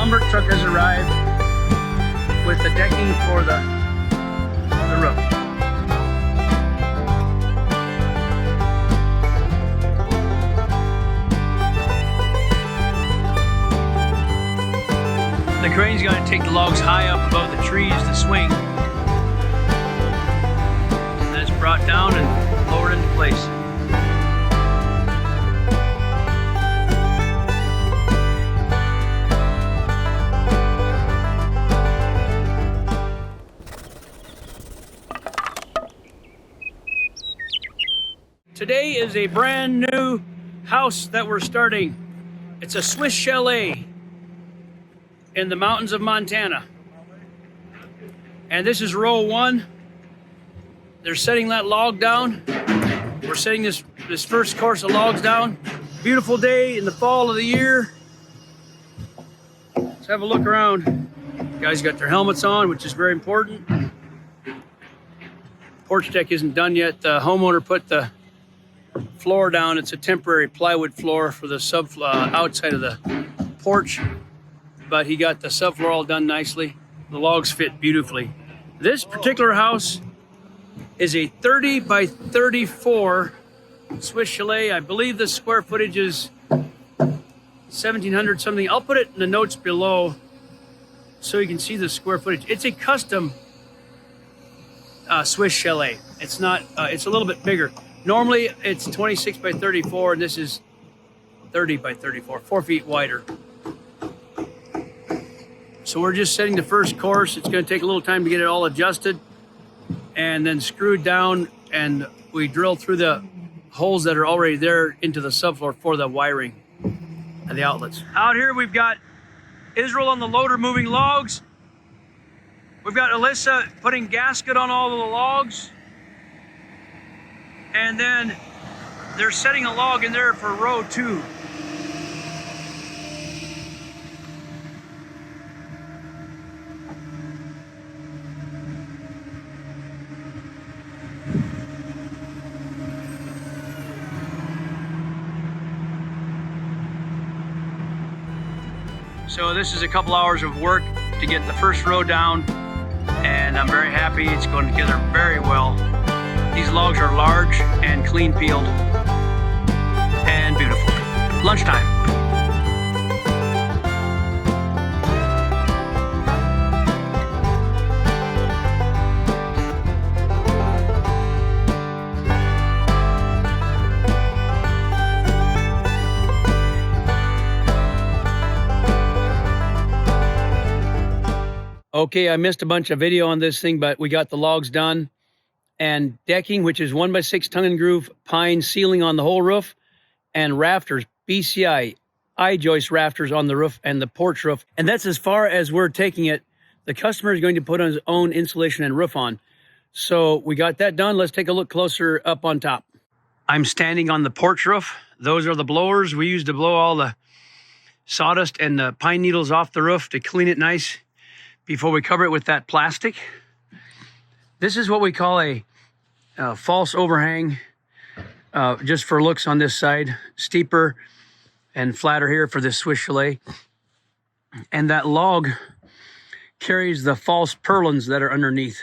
lumber truck has arrived with the decking for the roof. The crane's going to take the logs high up above the trees to swing. And then it's brought down and lowered into place. Today is a brand new house that we're starting. It's a Swiss Chalet in the mountains of Montana. And this is row 1. They're setting that log down. We're setting this first course of logs down. Beautiful day in the fall of the year. Let's have a look around. Guys got their helmets on, which is very important. Porch deck isn't done yet. The homeowner put the floor down. It's a temporary plywood floor for the subfloor outside of the porch, but he got the subfloor all done nicely. The logs fit beautifully. This particular house is a 30 by 34 Swiss Chalet. I believe the square footage is 1,700 something. I'll put it in the notes below so you can see the square footage. It's a custom Swiss Chalet. It's not. It's a little bit bigger. Normally it's 26 by 34, and this is 30 by 34, 4 feet wider. So we're just setting the first course. It's going to take a little time to get it all adjusted and then screwed down, and we drill through the holes that are already there into the subfloor for the wiring and the outlets. Out here we've got Israel on the loader moving logs. We've got Alyssa putting gasket on all of the logs. And then they're setting a log in there for row 2. So this is a couple hours of work to get the first row down, and I'm very happy. It's going together very well. These logs are large and clean peeled and beautiful. Lunchtime. Okay, I missed a bunch of video on this thing, but we got the logs done. And decking, which is 1 by 6 tongue and groove pine ceiling on the whole roof, and rafters, BCI, I-joist rafters on the roof and the porch roof. And that's as far as we're taking it. The customer is going to put on his own insulation and roof on. So we got that done. Let's take a look closer up on top. I'm standing on the porch roof. Those are the blowers we use to blow all the sawdust and the pine needles off the roof to clean it nice before we cover it with that plastic. This is what we call a false overhang, just for looks on this side, steeper and flatter here for this Swiss Chalet. And that log carries the false purlins that are underneath.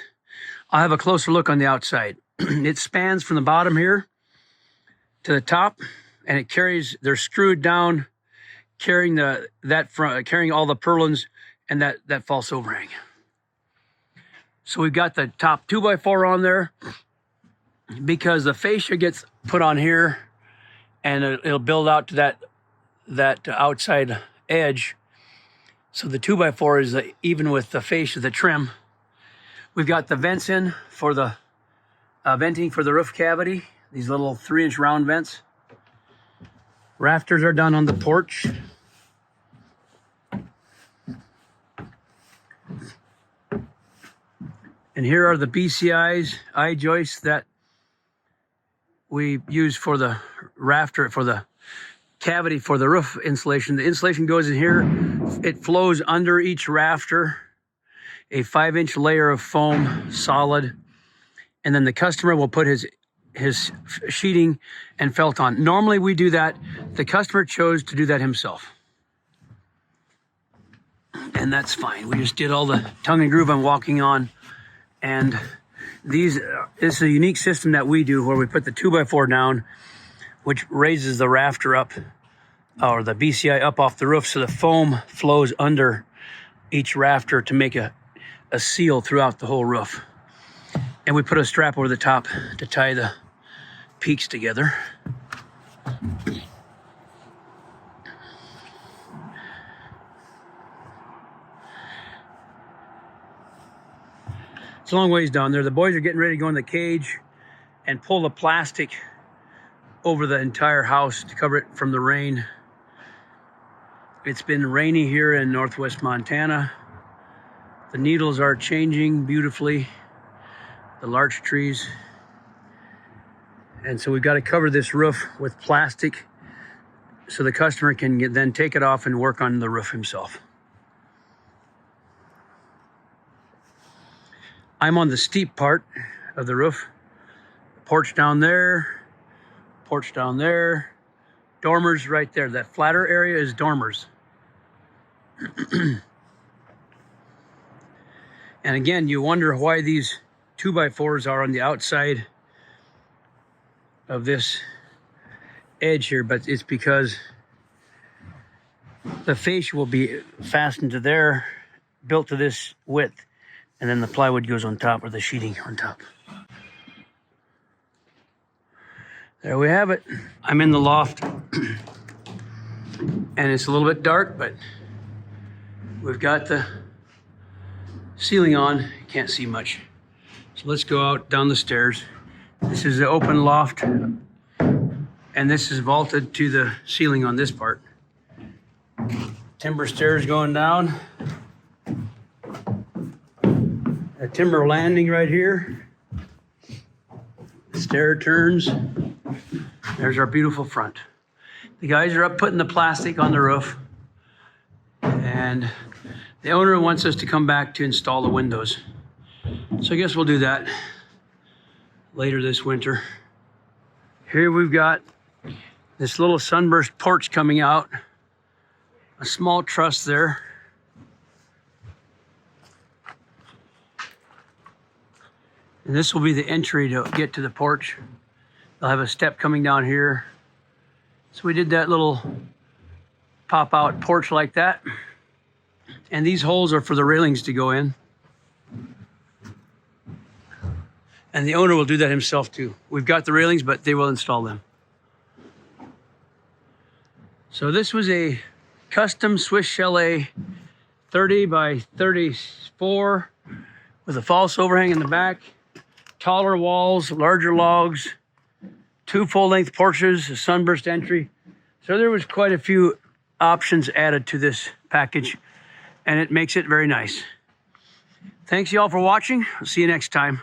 I'll have a closer look on the outside. It spans from the bottom here to the top, and it carries, they're screwed down, carrying carrying all the purlins and that false overhang. So we've got the top 2x4 on there because the fascia gets put on here, and it'll build out to that outside edge. So the 2x4 is even with the fascia, the trim. We've got the vents in for the venting for the roof cavity, these little 3-inch round vents. Rafters are done on the porch. And here are the BCIs, I-joists that we use for the rafter, for the cavity for the roof insulation. The insulation goes in here. It flows under each rafter, a 5-inch layer of foam, solid. And then the customer will put his sheeting and felt on. Normally we do that. The customer chose to do that himself. and that's fine. We just did all the tongue and groove I'm walking on. And this is a unique system that we do where we put the 2x4 down, which raises the rafter up, or the BCI up off the roof, so the foam flows under each rafter to make a seal throughout the whole roof. And we put a strap over the top to tie the peaks together. It's a long ways down there. The boys are getting ready to go in the cage and pull the plastic over the entire house to cover it from the rain. It's been rainy here in northwest Montana. The needles are changing beautifully, the larch trees. And so we've got to cover this roof with plastic so the customer can then take it off and work on the roof himself. I'm on the steep part of the roof. Porch down there, porch down there, dormers right there. That flatter area is dormers. And again, you wonder why these 2x4s are on the outside of this edge here, but it's because the fascia will be fastened to there, built to this width, and then the plywood goes on top, or the sheeting on top. There we have it. I'm in the loft, and it's a little bit dark, but we've got the ceiling on. You can't see much. So let's go out down the stairs. This is the open loft, and this is vaulted to the ceiling on this part. Timber stairs going down. A timber landing right here. Stair turns. There's our beautiful front. The guys are up putting the plastic on the roof, and the owner wants us to come back to install the windows. So I guess we'll do that later this winter. Here we've got this little sunburst porch coming out, a small truss there. And this will be the entry to get to the porch. They'll have a step coming down here. So we did that little pop out porch like that. And these holes are for the railings to go in. And the owner will do that himself too. We've got the railings, but they will install them. So this was a custom Swiss Chalet 30 by 34 with a false overhang in the back. Taller walls, larger logs, 2 full-length porches, a sunburst entry. So there was quite a few options added to this package, and it makes it very nice. Thanks y'all for watching. I'll see you next time.